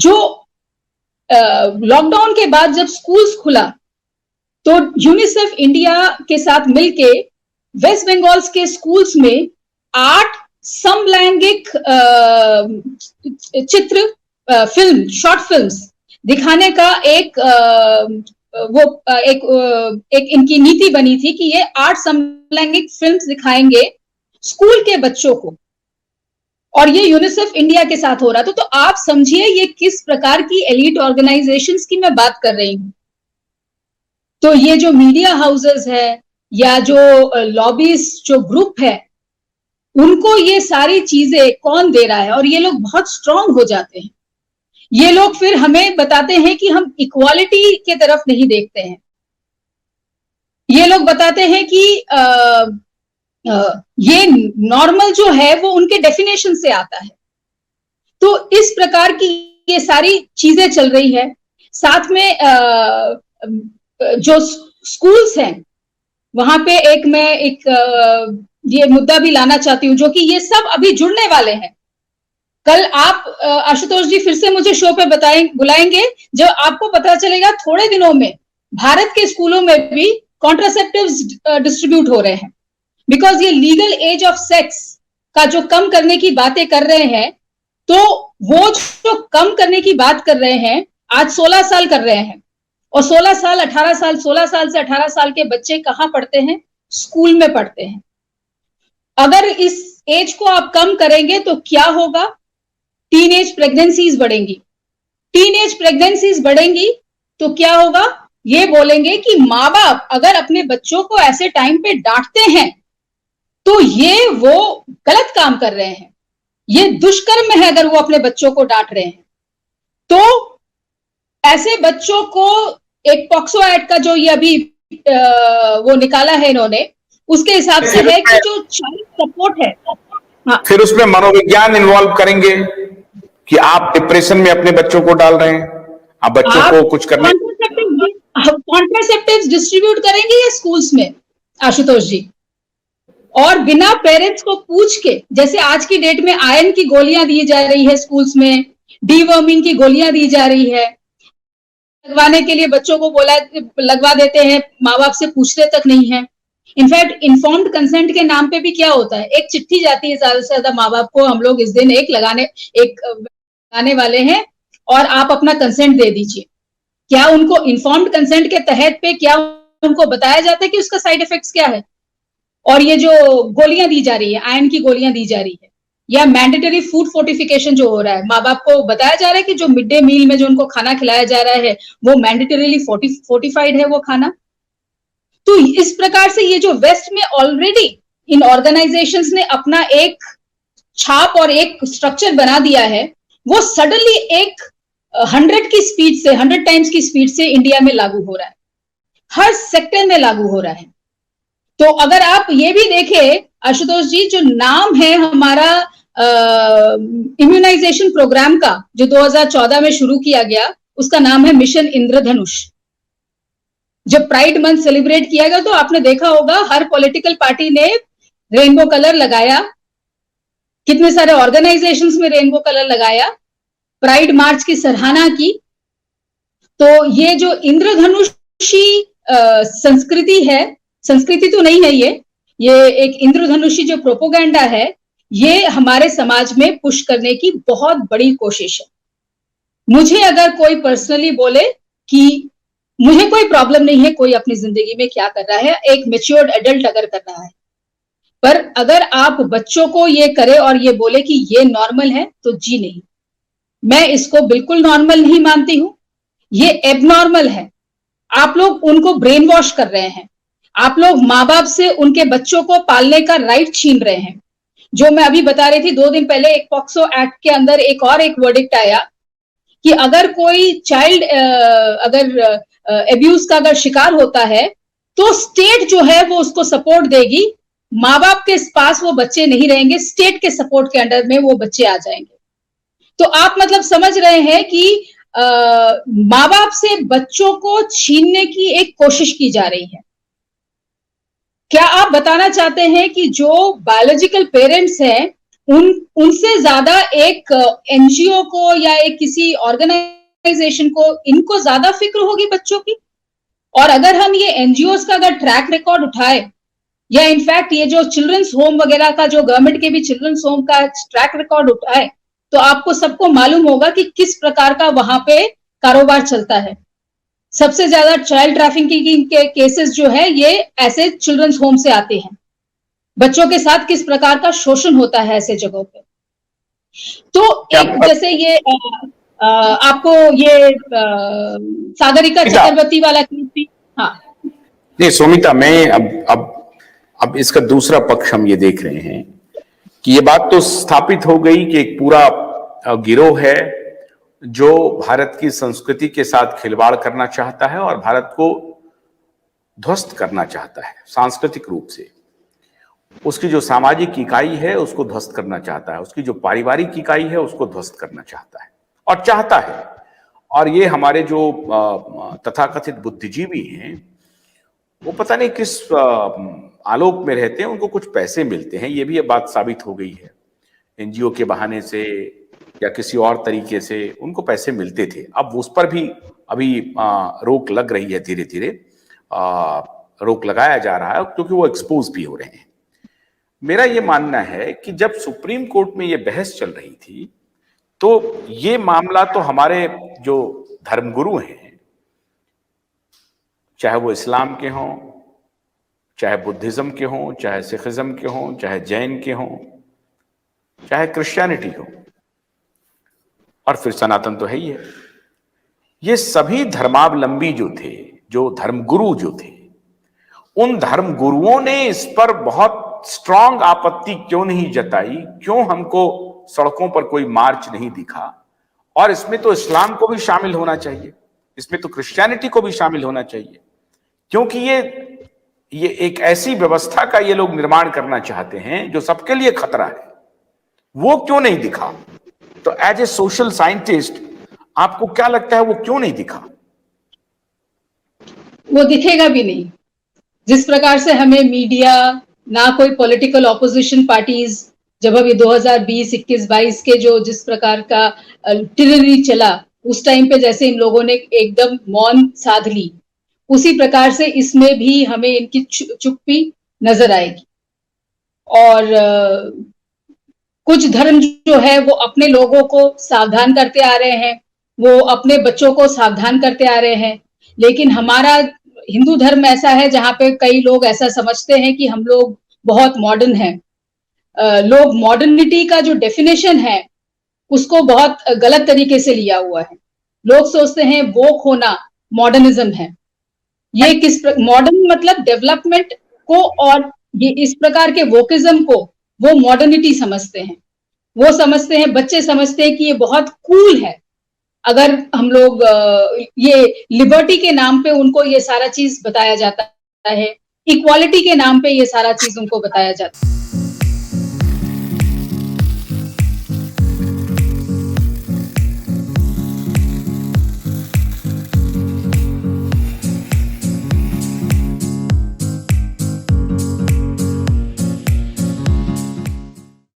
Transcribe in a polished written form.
जो लॉकडाउन के बाद जब स्कूल्स खुला तो यूनिसेफ इंडिया के साथ मिलके वेस्ट बंगाल के स्कूल्स में 8 समलैंगिक चित्र फिल्म शॉर्ट फिल्म्स दिखाने का एक इनकी नीति बनी थी कि ये 8 समलैंगिक फिल्म्स दिखाएंगे स्कूल के बच्चों को, और ये यूनिसेफ इंडिया के साथ हो रहा था। तो आप समझिए ये किस प्रकार की एलीट ऑर्गेनाइजेशंस की मैं बात कर रही हूं। तो ये जो मीडिया हाउसेस है या जो लॉबीज जो ग्रुप है, उनको ये सारी चीजें कौन दे रहा है, और ये लोग बहुत स्ट्रांग हो जाते हैं। ये लोग फिर हमें बताते हैं कि हम इक्वालिटी के तरफ नहीं देखते हैं। ये लोग बताते हैं कि ये नॉर्मल जो है वो उनके डेफिनेशन से आता है। तो इस प्रकार की ये सारी चीजें चल रही है। साथ में जो स्कूल्स हैं वहां पे मैं ये मुद्दा भी लाना चाहती हूँ, जो कि ये सब अभी जुड़ने वाले हैं। कल आप आशुतोष जी फिर से मुझे शो पे बुलाएंगे, जो आपको पता चलेगा थोड़े दिनों में भारत के स्कूलों में भी कॉन्ट्रासेप्टिव्स डिस्ट्रीब्यूट हो रहे हैं। बिकॉज ये लीगल एज ऑफ सेक्स का जो कम करने की बातें कर रहे हैं, तो वो जो कम करने की बात कर रहे हैं आज 16 साल कर रहे हैं, और 16 साल 18 साल 16 साल से 18 साल के बच्चे कहां पढ़ते हैं? स्कूल में पढ़ते हैं। अगर इस एज को आप कम करेंगे तो क्या होगा? टीनेज प्रेगनेंसीज बढ़ेंगी। टीनेज प्रेगनेंसीज बढ़ेंगी तो क्या होगा? ये बोलेंगे कि माँ बाप अगर अपने बच्चों को ऐसे टाइम पे डांटते हैं तो ये वो गलत काम कर रहे हैं, ये दुष्कर्म है अगर वो अपने बच्चों को डांट रहे हैं। तो ऐसे बच्चों को एक पॉक्सो एक्ट का जो ये अभी वो निकाला है इन्होंने, उसके हिसाब से है कि जो चाइल्ड सपोर्ट है, हाँ, फिर उसमें मनोविज्ञान इन्वॉल्व करेंगे कि आप डिप्रेशन में अपने बच्चों को डाल रहे हैं, आप बच्चों को कुछ करने कॉन्ट्रासेप्टिव्स डिस्ट्रीब्यूट करेंगे ये स्कूल्स में आशुतोष जी, और बिना पेरेंट्स को पूछ के। जैसे आज की डेट में आयरन की गोलियां दी जा रही है स्कूल्स में, डीवर्मिंग की गोलियां दी जा रही है, लगवाने के लिए बच्चों को बोला लगवा देते हैं, माँ बाप से पूछते तक नहीं है। इनफैक्ट इन्फॉर्म्ड कंसेंट के नाम पे भी क्या होता है, एक चिट्ठी जाती है ज्यादा से ज्यादा माँ बाप को, हम लोग इस दिन एक लगाने वाले हैं और आप अपना कंसेंट दे दीजिए। क्या उनको इन्फॉर्म्ड कंसेंट के तहत पे क्या उनको बताया जाता है कि उसका साइड इफेक्ट्स क्या है? और ये जो गोलियां दी जा रही है, आयरन की गोलियां दी जा रही है, या मैंडेटरी फूड फोर्टिफिकेशन जो हो रहा है, माँ बाप को बताया जा रहा है कि जो मिड डे मील में जो उनको खाना खिलाया जा रहा है वो मैंडेटरीली फोर्टिफाइड है वो खाना। तो इस प्रकार से ये जो वेस्ट में ऑलरेडी इन ऑर्गेनाइजेशंस ने अपना एक छाप और एक स्ट्रक्चर बना दिया है, वो सडनली एक 100 की स्पीड से, 100 टाइम्स की स्पीड से इंडिया में लागू हो रहा है, हर सेक्टर में लागू हो रहा है। तो अगर आप ये भी देखें आशुतोष जी, जो नाम है हमारा इम्यूनाइजेशन प्रोग्राम का जो 2014 में शुरू किया गया, उसका नाम है मिशन इंद्रधनुष। जब प्राइड मंथ सेलिब्रेट किया गया तो आपने देखा होगा हर पॉलिटिकल पार्टी ने रेनबो कलर लगाया, कितने सारे ऑर्गेनाइजेशंस में रेनबो कलर लगाया, प्राइड मार्च की सराहना की। तो ये जो इंद्रधनुषी संस्कृति है, संस्कृति तो नहीं है, ये एक इंद्रधनुषी जो प्रोपोगेंडा है, ये हमारे समाज में पुश करने की बहुत बड़ी कोशिश है। मुझे अगर कोई पर्सनली बोले कि मुझे कोई प्रॉब्लम नहीं है कोई अपनी जिंदगी में क्या कर रहा है, एक मैच्योर्ड एडल्ट अगर कर रहा है, पर अगर आप बच्चों को ये करे और ये बोले कि ये नॉर्मल है, तो जी नहीं, मैं इसको बिल्कुल नॉर्मल नहीं मानती हूं, ये एबनॉर्मल है। आप लोग उनको ब्रेन वॉश कर रहे हैं, आप लोग माँ बाप से उनके बच्चों को पालने का राइट छीन रहे हैं। जो मैं अभी बता रही थी 2 दिन पहले, एक पॉक्सो एक्ट के अंदर एक वर्डिक्ट आया कि अगर कोई चाइल्ड अगर अब्यूज का अगर शिकार होता है तो स्टेट जो है वो उसको सपोर्ट देगी, माँ बाप के पास वो बच्चे नहीं रहेंगे, स्टेट के सपोर्ट के अंडर में वो बच्चे आ जाएंगे। तो आप मतलब समझ रहे हैं कि माँ बाप से बच्चों को छीनने की एक कोशिश की जा रही है। क्या आप बताना चाहते हैं कि जो बायोलॉजिकल पेरेंट्स हैं उनसे ज्यादा एक एनजीओ को या एक किसी ऑर्गेनाइजेशन को, इनको ज्यादा फिक्र होगी बच्चों की। और अगर हम ये एनजीओ का अगर ट्रैक रिकॉर्ड उठाए, या इनफैक्ट ये जो चिल्ड्रंस होम वगैरह का, जो गवर्नमेंट के भी चिल्ड्रंस होम का ट्रैक रिकॉर्ड उठाए, तो आपको सबको मालूम होगा कि किस प्रकार का वहां पे कारोबार चलता है। सबसे ज्यादा चाइल्ड ट्रैफिकिंग के केसेस जो है ये ऐसे चिल्ड्रंस होम से आते हैं। बच्चों के साथ किस प्रकार का शोषण होता है ऐसे जगहों पे। तो एक जैसे ये आपको ये सागरिका चक्रवर्ती वाला केस भी, हाँ नहीं सुमिता, मैं अब इसका दूसरा पक्ष हम ये देख रहे हैं कि ये बात तो स्थापित हो गई कि एक पूरा गिरोह है जो भारत की संस्कृति के साथ खिलवाड़ करना चाहता है और भारत को ध्वस्त करना चाहता है सांस्कृतिक रूप से। उसकी जो सामाजिक इकाई है उसको ध्वस्त करना चाहता है, उसकी जो पारिवारिक इकाई है उसको ध्वस्त करना चाहता है और चाहता है। और ये हमारे जो तथाकथित बुद्धिजीवी हैं वो पता नहीं किस आलोक में रहते हैं, उनको कुछ पैसे मिलते हैं, ये भी ये बात साबित हो गई है। एनजीओ के बहाने से या किसी और तरीके से उनको पैसे मिलते थे। अब उस पर भी अभी रोक लग रही है, धीरे धीरे रोक लगाया जा रहा है क्योंकि वो एक्सपोज भी हो रहे हैं। मेरा ये मानना है कि जब सुप्रीम कोर्ट में ये बहस चल रही थी तो ये मामला तो हमारे जो धर्मगुरु हैं, चाहे वो इस्लाम के हों, चाहे बुद्धिज्म के हों, चाहे सिखिज्म के हों, चाहे जैन के हों, चाहे क्रिश्चियनिटी हो, और फिर सनातन तो है ही है, ये सभी धर्मावलंबी जो थे, जो धर्मगुरु जो थे, उन धर्मगुरुओं ने इस पर बहुत स्ट्रांग आपत्ति क्यों नहीं जताई, क्यों हमको सड़कों पर कोई मार्च नहीं दिखा। और इसमें तो इस्लाम को भी शामिल होना चाहिए, इसमें तो क्रिश्चियनिटी को भी शामिल होना चाहिए, क्योंकि ये एक ऐसी व्यवस्था का ये लोग निर्माण करना चाहते हैं जो सबके लिए खतरा है। वो क्यों नहीं दिखा? तो एज ए सोशल साइंटिस्ट आपको क्या लगता है वो क्यों नहीं दिखा? वो दिखेगा भी नहीं। जिस प्रकार से हमें मीडिया, ना कोई पॉलिटिकल ऑपोजिशन पार्टीज, जब अभी 2020, 21, 22 के जो जिस प्रकार का टिररी चला, उस टाइम पे जैसे इन लोगों ने एकदम मौन साध ली, उसी प्रकार से इसमें भी हमें इनकी चुप्पी नजर आएगी। और कुछ धर्म जो है वो अपने लोगों को सावधान करते आ रहे हैं, वो अपने बच्चों को सावधान करते आ रहे हैं। लेकिन हमारा हिंदू धर्म ऐसा है जहां पे कई लोग ऐसा समझते हैं कि हम लोग बहुत मॉडर्न हैं। लोग मॉडर्निटी का जो डेफिनेशन है उसको बहुत गलत तरीके से लिया हुआ है। लोग सोचते हैं वोक होना मॉडर्निज्म है। ये मॉडर्न मतलब डेवलपमेंट को, और ये इस प्रकार के वोकिज्म को वो मॉडर्निटी समझते हैं। वो समझते हैं, बच्चे समझते हैं कि ये बहुत कूल है। अगर हम लोग ये लिबर्टी के नाम पे उनको ये सारा चीज बताया जाता है, इक्वालिटी के नाम पे ये सारा चीज उनको बताया जाता है।